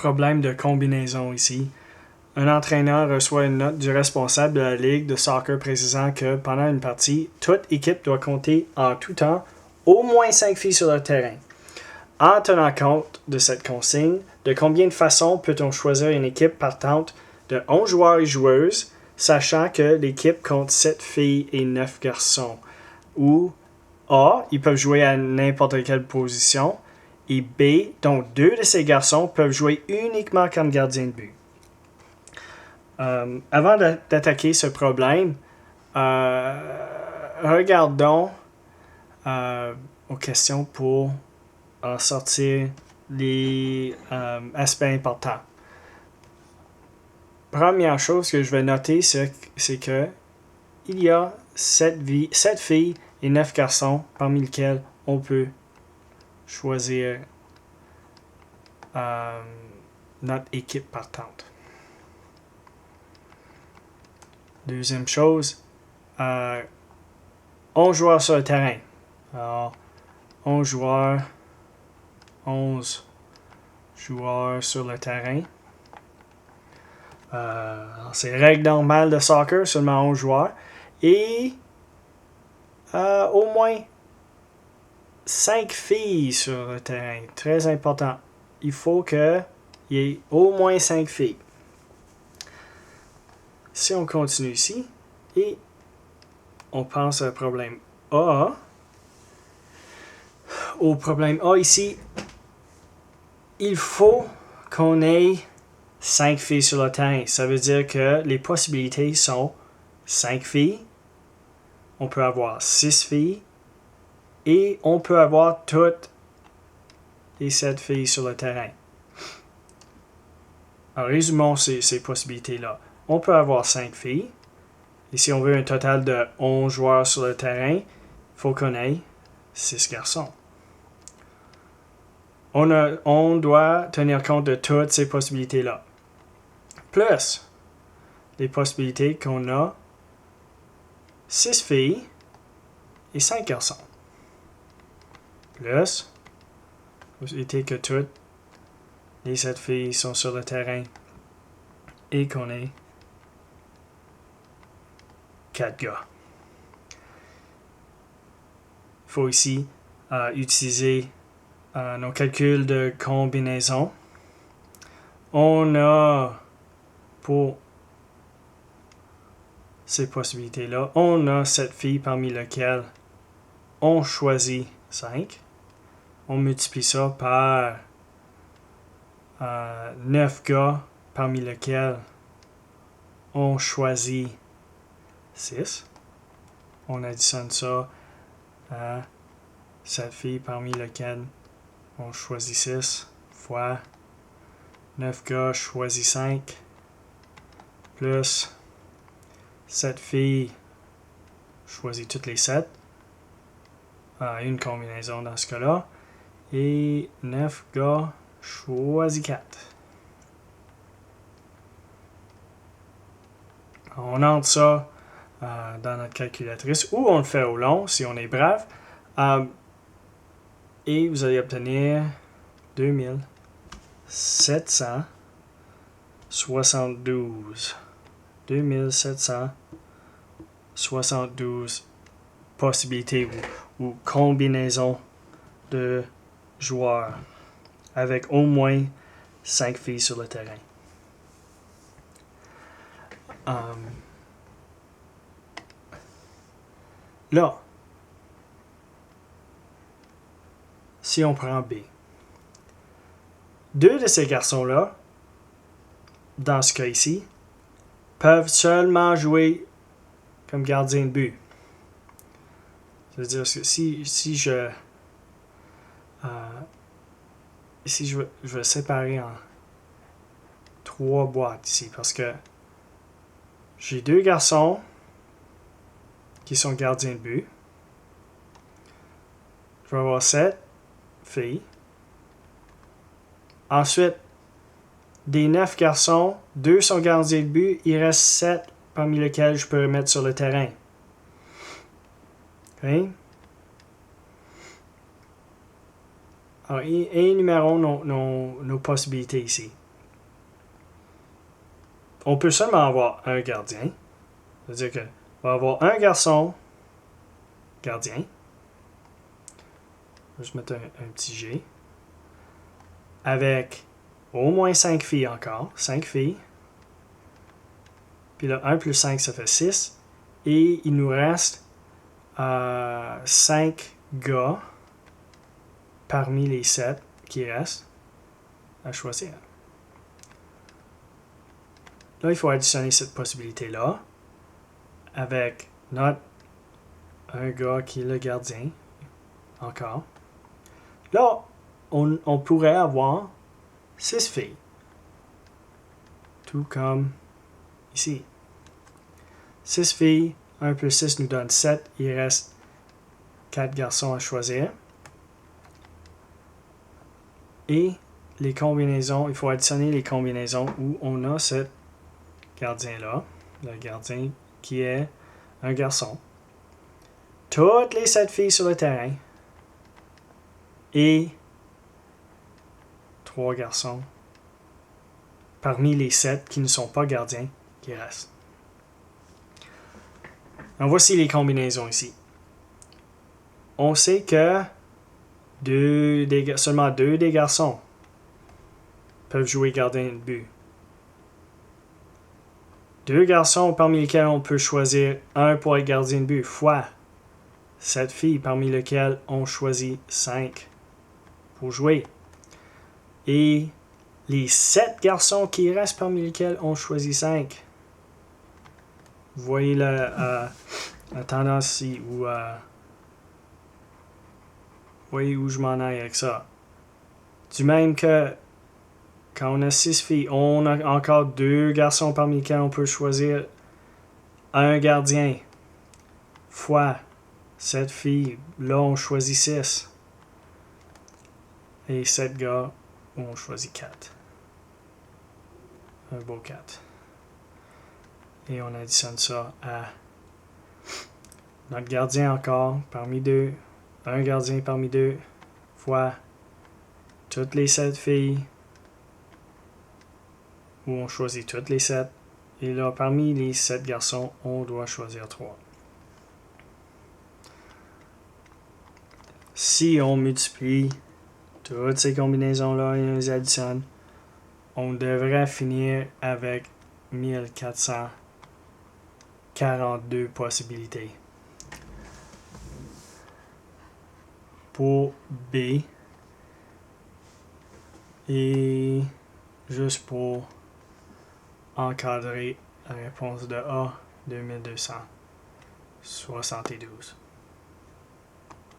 problème de combinaison ici. Un entraîneur reçoit une note du responsable de la ligue de soccer précisant que pendant une partie, toute équipe doit compter en tout temps au moins 5 filles sur le terrain. En tenant compte de cette consigne, de combien de façons peut-on choisir une équipe partante de 11 joueurs et joueuses, sachant que l'équipe compte 7 filles et 9 garçons? Ou A, ils peuvent jouer à n'importe quelle position, et B, donc 2 de ces garçons peuvent jouer uniquement comme gardien de but. Avant d'attaquer ce problème, regardons aux questions pour en sortir les aspects importants. Première chose que je vais noter, c'est que il y a 7 filles et 9 garçons parmi lesquels on peut choisir notre équipe partante. Deuxième chose, 11 joueurs sur le terrain. Alors, 11 joueurs sur le terrain. C'est règle normale de soccer, seulement 11 joueurs. Et au moins 5 filles sur le terrain. Très important. Il faut qu'il y ait au moins 5 filles. Si on continue ici, et on pense au problème A. Au problème A ici, il faut qu'on ait 5 filles sur le terrain. Ça veut dire que les possibilités sont 5 filles, on peut avoir 6 filles, et on peut avoir toutes les 7 filles sur le terrain. Alors, résumons ces possibilités-là. On peut avoir 5 filles, et si on veut un total de 11 joueurs sur le terrain, il faut qu'on ait 6 garçons. On doit tenir compte de toutes ces possibilités-là. Plus les possibilités qu'on a 6 filles et 5 garçons. Plus la possibilité que toutes les 7 filles sont sur le terrain et qu'on ait 4 gars. Il faut ici utiliser nos calculs de combinaison. On a, pour ces possibilités-là, on a 7 filles parmi lesquelles on choisit 5. On multiplie ça par 9 gars parmi lesquels on choisit 6. On additionne ça à 7 filles parmi lesquelles on choisit 6 fois 9 gars choisit 5 plus 7 filles choisit toutes les 7. Une combinaison dans ce cas-là. Et 9 gars choisit 4. On entre ça dans notre calculatrice ou on le fait au long si on est brave. Et vous allez obtenir 2772. 2772 possibilités ou combinaisons de joueurs avec au moins 5 filles sur le terrain. Là, si on prend B, 2 de ces garçons-là, dans ce cas ici, peuvent seulement jouer comme gardien de but. C'est-à-dire que si je vais séparer en 3 boîtes ici, parce que j'ai 2 garçons qui sont gardiens de but. Je vais avoir 7 filles. Ensuite, des 9 garçons, 2 sont gardiens de but, il reste 7 parmi lesquels je peux remettre sur le terrain. Okay? Alors, énumérons nos possibilités ici. on peut seulement avoir un gardien. C'est-à-dire qu'on va avoir un garçon gardien. Je vais juste mettre un petit G. Avec au moins 5 filles encore. 5 filles. Puis là, 1 plus 5, ça fait 6. Et il nous reste 5 gars parmi les 7 qui restent à choisir. Là, il faut additionner cette possibilité-là avec notre un gars qui est le gardien. Encore. Là, on pourrait avoir 6 filles. Tout comme ici. 6 filles, 1 plus 6 nous donne 7. Il reste 4 garçons à choisir. Et les combinaisons, il faut additionner les combinaisons où on a ce gardien-là. Le gardien qui est un garçon. Toutes les 7 filles sur le terrain. Et 3 garçons parmi les 7 qui ne sont pas gardiens qui restent. Donc voici les combinaisons ici. On sait que seulement 2 des garçons peuvent jouer gardien de but. 2 garçons parmi lesquels on peut choisir un pour être gardien de but fois 7 filles parmi lesquelles on choisit 5 pour jouer. Et les 7 garçons qui restent parmi lesquels on choisit 5. Vous voyez la tendance ici où vous voyez où je m'en aille avec ça. Du même que quand on a 6 filles, on a encore 2 garçons parmi lesquels on peut choisir un gardien fois 7 filles. Là, on choisit 6. Et 7 gars, on choisit 4. Un beau 4. Et on additionne ça à notre gardien encore, parmi 2. Un gardien parmi 2, fois toutes les 7 filles, où on choisit toutes les 7. Et là, parmi les 7 garçons, on doit choisir 3. Si on multiplie toutes ces combinaisons-là et on les additionne, on devrait finir avec 1442 possibilités. Pour B, et juste pour encadrer la réponse de A, 2272.